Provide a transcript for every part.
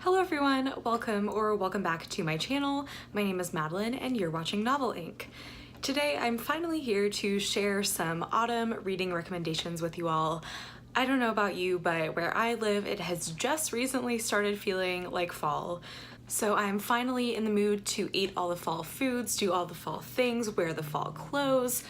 Hello everyone, welcome back to my channel. My name is Madeline and you're watching Novel Inc. Today I'm finally here to share some autumn reading recommendations with you all. I don't know about you, but where I live it has just recently started feeling like fall. So I'm finally in the mood to eat all the fall foods, do all the fall things, wear the fall clothes,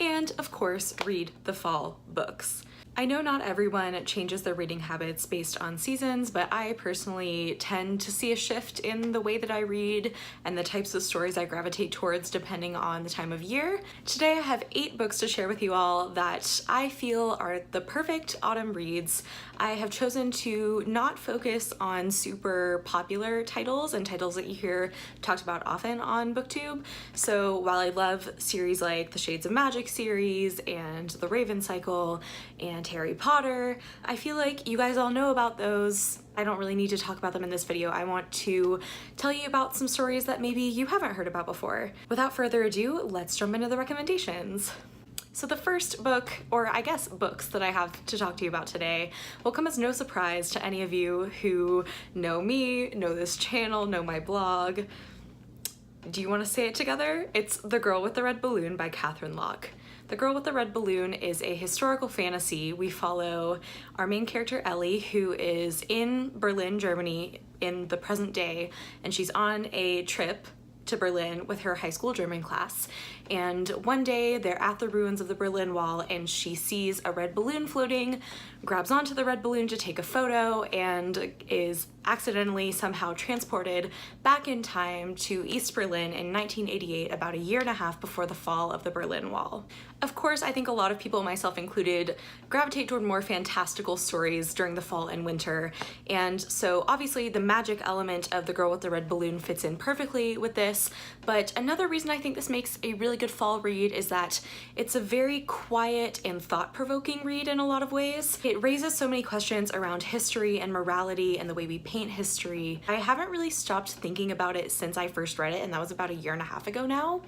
and of course read the fall books. I know not everyone changes their reading habits based on seasons, but I personally tend to see a shift in the way that I read and the types of stories I gravitate towards depending on the time of year. Today I have 8 books to share with you all that I feel are the perfect autumn reads. I have chosen to not focus on super popular titles and titles that you hear talked about often on BookTube. So while I love series like the Shades of Magic series and the Raven Cycle and Harry Potter, I feel like you guys all know about those. I don't really need to talk about them in this video. I want to tell you about some stories that maybe you haven't heard about before. Without further ado, let's jump into the recommendations. So the first book, or I guess books, that I have to talk to you about today will come as no surprise to any of you who know me, know this channel, know my blog. Do you want to say it together? It's The Girl with the Red Balloon by Katherine Locke. The Girl with the Red Balloon is a historical fantasy. We follow our main character Ellie, who is in Berlin, Germany in the present day, and she's on a trip to Berlin with her high school German class. And one day they're at the ruins of the Berlin Wall and she sees a red balloon floating, grabs onto the red balloon to take a photo, and is accidentally somehow transported back in time to East Berlin in 1988, about a year and a half before the fall of the Berlin Wall. Of course, I think a lot of people, myself included, gravitate toward more fantastical stories during the fall and winter, and so obviously the magic element of The Girl with the Red Balloon fits in perfectly with this. But another reason I think this makes a really good fall read is that it's a very quiet and thought-provoking read in a lot of ways. It raises so many questions around history and morality and the way we paint history. I haven't really stopped thinking about it since I first read it, and that was about a year and a half ago now.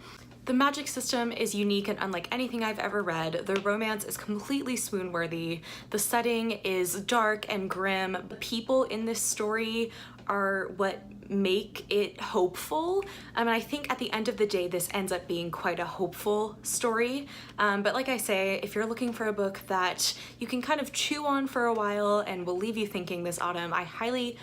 The magic system is unique and unlike anything I've ever read. The romance is completely swoon-worthy. The setting is dark and grim. The people in this story are what make it hopeful. And I think at the end of the day, this ends up being quite a hopeful story. But like I say, if you're looking for a book that you can kind of chew on for a while and will leave you thinking this autumn, I highly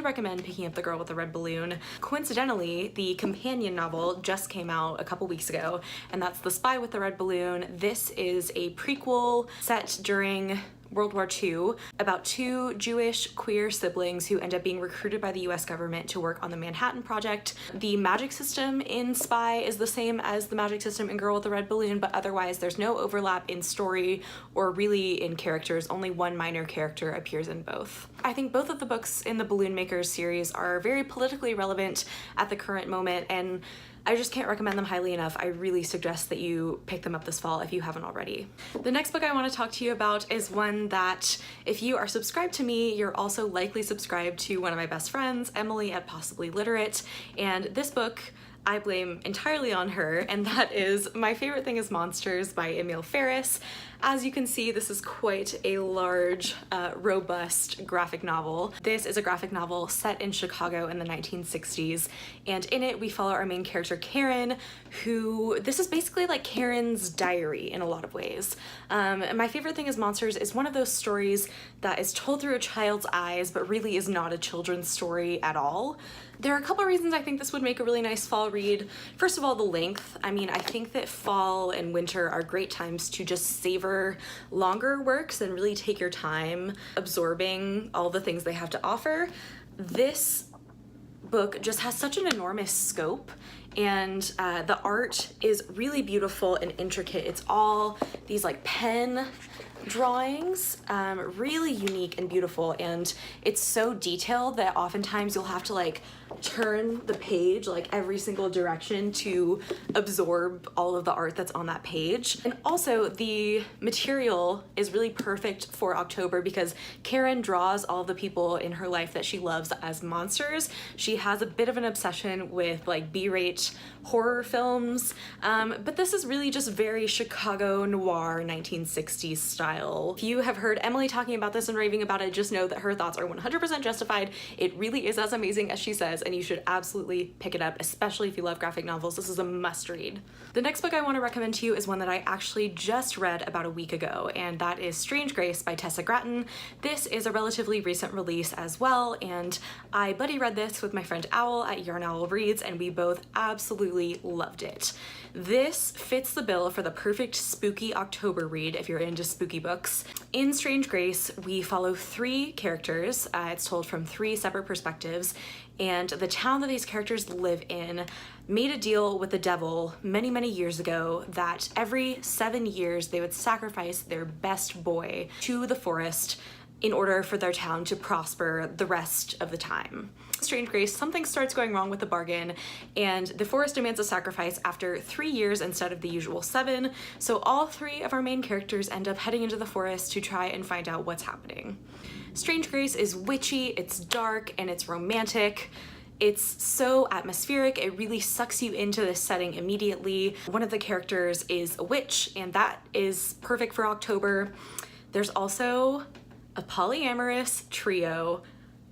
recommend picking up The Girl with the Red Balloon. Coincidentally, the companion novel just came out a couple weeks ago, and that's The Spy with the Red Balloon. This is a prequel set during World War II about 2 Jewish queer siblings who end up being recruited by the US government to work on the Manhattan Project. The magic system in Spy is the same as the magic system in Girl with the Red Balloon, but otherwise there's no overlap in story or really in characters. Only one minor character appears in both. I think both of the books in the Balloon Makers series are very politically relevant at the current moment, and I just can't recommend them highly enough. I really suggest that you pick them up this fall if you haven't already. The next book I want to talk to you about is one that, if you are subscribed to me, you're also likely subscribed to one of my best friends, Emily at Possibly Literate, and this book I blame entirely on her, and that is My Favorite Thing is Monsters by Emil Ferris. As you can see, this is quite a large, robust graphic novel. This is a graphic novel set in Chicago in the 1960s, and in it we follow our main character Karen, who, this is basically like Karen's diary in a lot of ways. My Favorite Thing is Monsters is one of those stories that is told through a child's eyes, but really is not a children's story at all. There are a couple of reasons I think this would make a really nice fall read. First of all, the length. I mean, I think that fall and winter are great times to just savor longer works and really take your time absorbing all the things they have to offer. This book just has such an enormous scope, and the art is really beautiful and intricate. It's all these like pen drawings, really unique and beautiful, and it's so detailed that oftentimes you'll have to like turn the page like every single direction to absorb all of the art that's on that page. And also the material is really perfect for October because Karen draws all the people in her life that she loves as monsters. She has a bit of an obsession with like B-rate horror films, but this is really just very Chicago noir 1960s style style. If you have heard Emily talking about this and raving about it, just know that her thoughts are 100% justified. It really is as amazing as she says, and you should absolutely pick it up, especially if you love graphic novels. This is a must read. The next book I want to recommend to you is one that I actually just read about a week ago, and that is Strange Grace by Tessa Groton. This is a relatively recent release as well, and I buddy read this with my friend Owl at Yarn Owl Reads, and we both absolutely loved it. This fits the bill for the perfect spooky October read if you're into spooky books. In Strange Grace, we follow three characters. It's told from three separate perspectives, and the town that these characters live in made a deal with the devil many, many years ago that every 7 years they would sacrifice their best boy to the forest in order for their town to prosper the rest of the time. Strange Grace, something starts going wrong with the bargain, and the forest demands a sacrifice after 3 years instead of the usual 7, so all three of our main characters end up heading into the forest to try and find out what's happening. Strange Grace is witchy, it's dark, and it's romantic. It's so atmospheric, it really sucks you into this setting immediately. One of the characters is a witch, and that is perfect for October. There's also a polyamorous trio.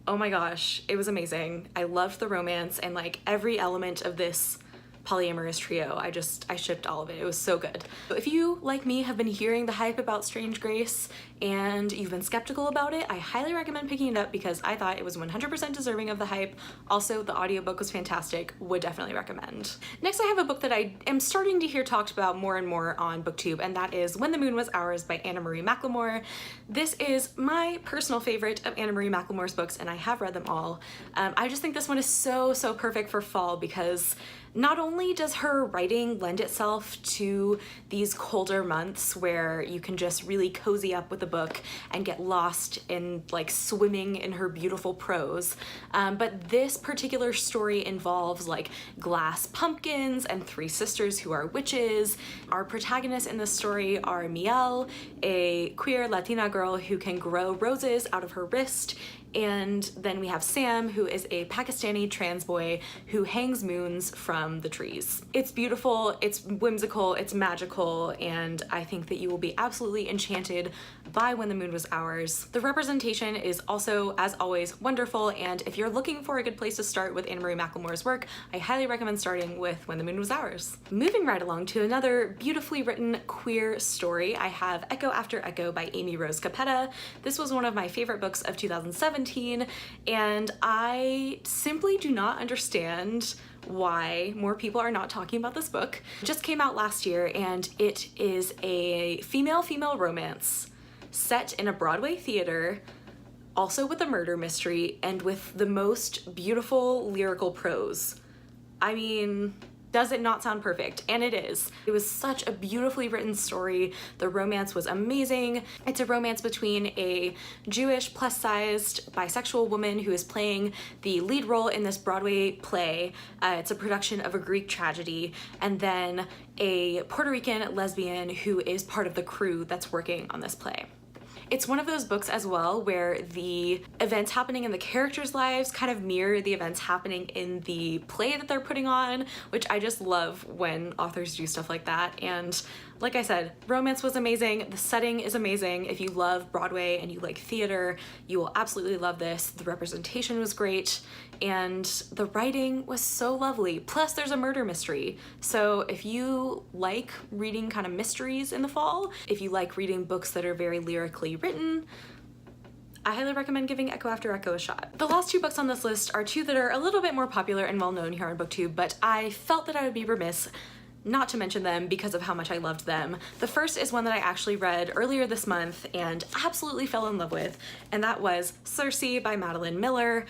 Oh my gosh, it was amazing. I loved the romance and like every element of this polyamorous trio. I shipped all of it. It was so good. So if you, like me, have been hearing the hype about Strange Grace and you've been skeptical about it, I highly recommend picking it up because I thought it was 100% deserving of the hype. Also, the audiobook was fantastic. Would definitely recommend. Next, I have a book that I am starting to hear talked about more and more on BookTube, and that is When the Moon Was Ours by Anna Marie Macklemore. This is my personal favorite of Anna Marie Macklemore's books, and I have read them all. I just think this one is so perfect for fall because not only does her writing lend itself to these colder months where you can just really cozy up with the book and get lost in like swimming in her beautiful prose, but this particular story involves like glass pumpkins and three sisters who are witches. Our protagonists in this story are Miel, a queer Latina girl who can grow roses out of her wrist, and then we have Sam, who is a Pakistani trans boy who hangs moons from the trees. It's beautiful, it's whimsical, it's magical, and I think that you will be absolutely enchanted by When the Moon Was Ours. The representation is also, as always, wonderful, and if you're looking for a good place to start with Anna Marie Macklemore's work, I highly recommend starting with When the Moon Was Ours. Moving right along to another beautifully written queer story, I have Echo After Echo by Amy Rose Cappetta. This was one of my favorite books of 2017, and I simply do not understand why more people are not talking about this book. It just came out last year, and it is a female-female romance set in a Broadway theater, also with a murder mystery, and with the most beautiful lyrical prose. I mean, does it not sound perfect? And it is. It was such a beautifully written story. The romance was amazing. It's a romance between a Jewish plus-sized bisexual woman who is playing the lead role in this Broadway play. It's a production of a Greek tragedy, and then a Puerto Rican lesbian who is part of the crew that's working on this play. It's one of those books as well where the events happening in the characters' lives kind of mirror the events happening in the play that they're putting on, which I just love when authors do stuff like that. And like I said, romance was amazing, the setting is amazing. If you love Broadway and you like theater, you will absolutely love this. The representation was great, and the writing was so lovely. Plus there's a murder mystery. So if you like reading kind of mysteries in the fall, if you like reading books that are very lyrically written, I highly recommend giving Echo After Echo a shot. The last two books on this list are two that are a little bit more popular and well-known here on BookTube, but I felt that I would be remiss not to mention them because of how much I loved them. The first is one that I actually read earlier this month and absolutely fell in love with, and that was Cersei by Madeline Miller.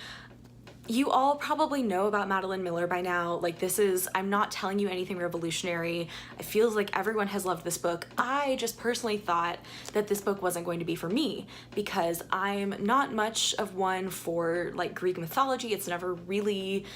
You all probably know about Madeline Miller by now. Like, this is, I'm not telling you anything revolutionary. It feels like everyone has loved this book. I just personally thought that this book wasn't going to be for me because I'm not much of one for like Greek mythology. It's never really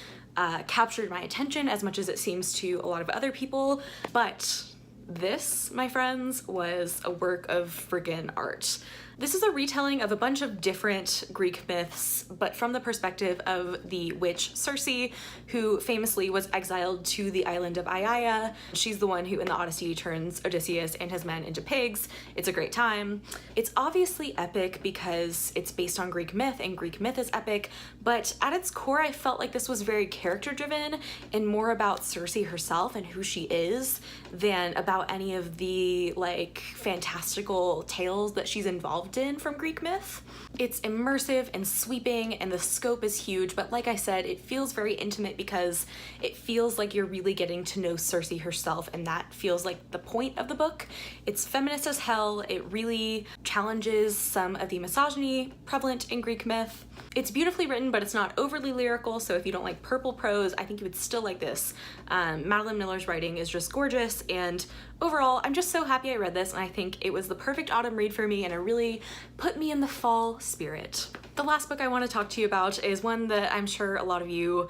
captured my attention as much as it seems to a lot of other people. But this, my friends, was a work of friggin' art. This is a retelling of a bunch of different Greek myths, but from the perspective of the witch Cersei, who famously was exiled to the island of Aiaia. She's the one who in the Odyssey turns Odysseus and his men into pigs. It's a great time. It's obviously epic because it's based on Greek myth, and Greek myth is epic, but at its core I felt like this was very character driven and more about Cersei herself and who she is than about any of the like fantastical tales that she's involved in from Greek myth. It's immersive and sweeping and the scope is huge, but like I said, it feels very intimate because it feels like you're really getting to know Cersei herself, and that feels like the point of the book. It's feminist as hell. It really challenges some of the misogyny prevalent in Greek myth. It's beautifully written, but it's not overly lyrical, so if you don't like purple prose, I think you would still like this. Madeline Miller's writing is just gorgeous, and overall, I'm just so happy I read this, and I think it was the perfect autumn read for me, and it really put me in the fall spirit. The last book I want to talk to you about is one that I'm sure a lot of you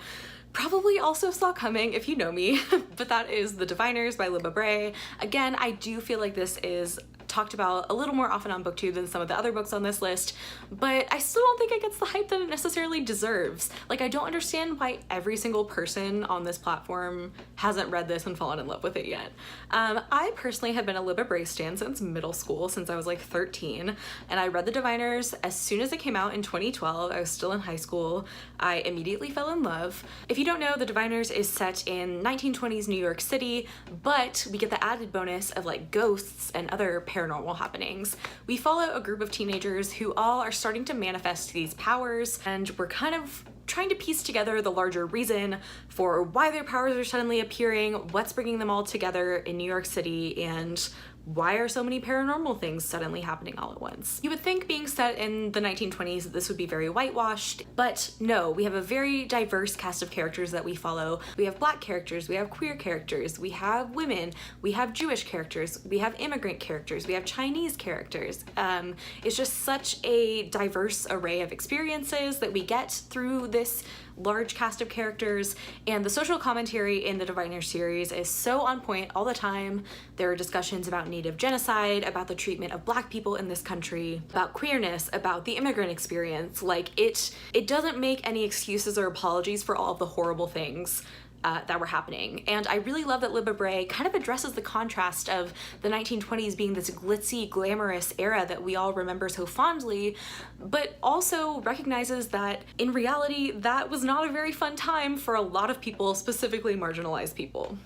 probably also saw coming if you know me, but that is The Diviners by Libba Bray. Again, I do feel like this is talked about a little more often on BookTube than some of the other books on this list, but I still don't think it gets the hype that it necessarily deserves. Like, I don't understand why every single person on this platform hasn't read this and fallen in love with it yet. I personally have been a Libba Bray stan since middle school, since I was like 13, and I read The Diviners as soon as it came out in 2012. I was still in high school. I immediately fell in love. If you don't know, The Diviners is set in 1920s New York City, but we get the added bonus of like ghosts and other paranormal happenings. We follow a group of teenagers who all are starting to manifest these powers, and we're kind of trying to piece together the larger reason for why their powers are suddenly appearing, what's bringing them all together in New York City, and why are so many paranormal things suddenly happening all at once? You would think being set in the 1920s that this would be very whitewashed, but no, we have a very diverse cast of characters that we follow. We have Black characters, we have queer characters, we have women, we have Jewish characters, we have immigrant characters, we have Chinese characters. It's just such a diverse array of experiences that we get through this large cast of characters, and the social commentary in the Diviner series is so on point all the time. There are discussions about Native genocide, about the treatment of Black people in this country, about queerness, about the immigrant experience. Like, it doesn't make any excuses or apologies for all of the horrible things that were happening. And I really love that Libba Bray kind of addresses the contrast of the 1920s being this glitzy, glamorous era that we all remember so fondly, but also recognizes that in reality, that was not a very fun time for a lot of people, specifically marginalized people.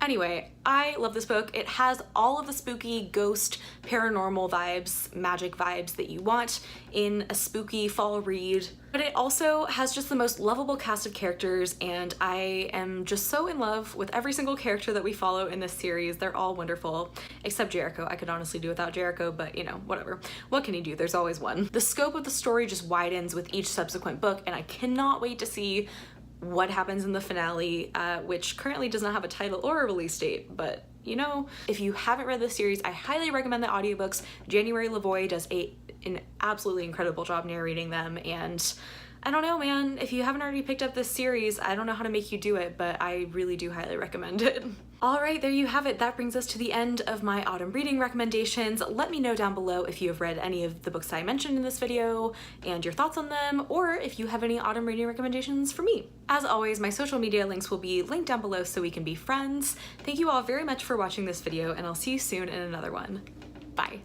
Anyway, I love this book. It has all of the spooky, ghost, paranormal vibes, magic vibes that you want in a spooky fall read, but it also has just the most lovable cast of characters, and I am just so in love with every single character that we follow in this series. They're all wonderful, except Jericho. I could honestly do without Jericho, but you know, whatever. What can you do? There's always one. The scope of the story just widens with each subsequent book, and I cannot wait to see what happens in the finale, which currently does not have a title or a release date, but you know, if you haven't read this series, I highly recommend the audiobooks. January Lavoie does an absolutely incredible job narrating them, and I don't know, man, if you haven't already picked up this series, I don't know how to make you do it, but I really do highly recommend it. All right, there you have it. That brings us to the end of my autumn reading recommendations. Let me know down below if you have read any of the books I mentioned in this video and your thoughts on them, or if you have any autumn reading recommendations for me. As always, my social media links will be linked down below so we can be friends. Thank you all very much for watching this video, and I'll see you soon in another one. Bye.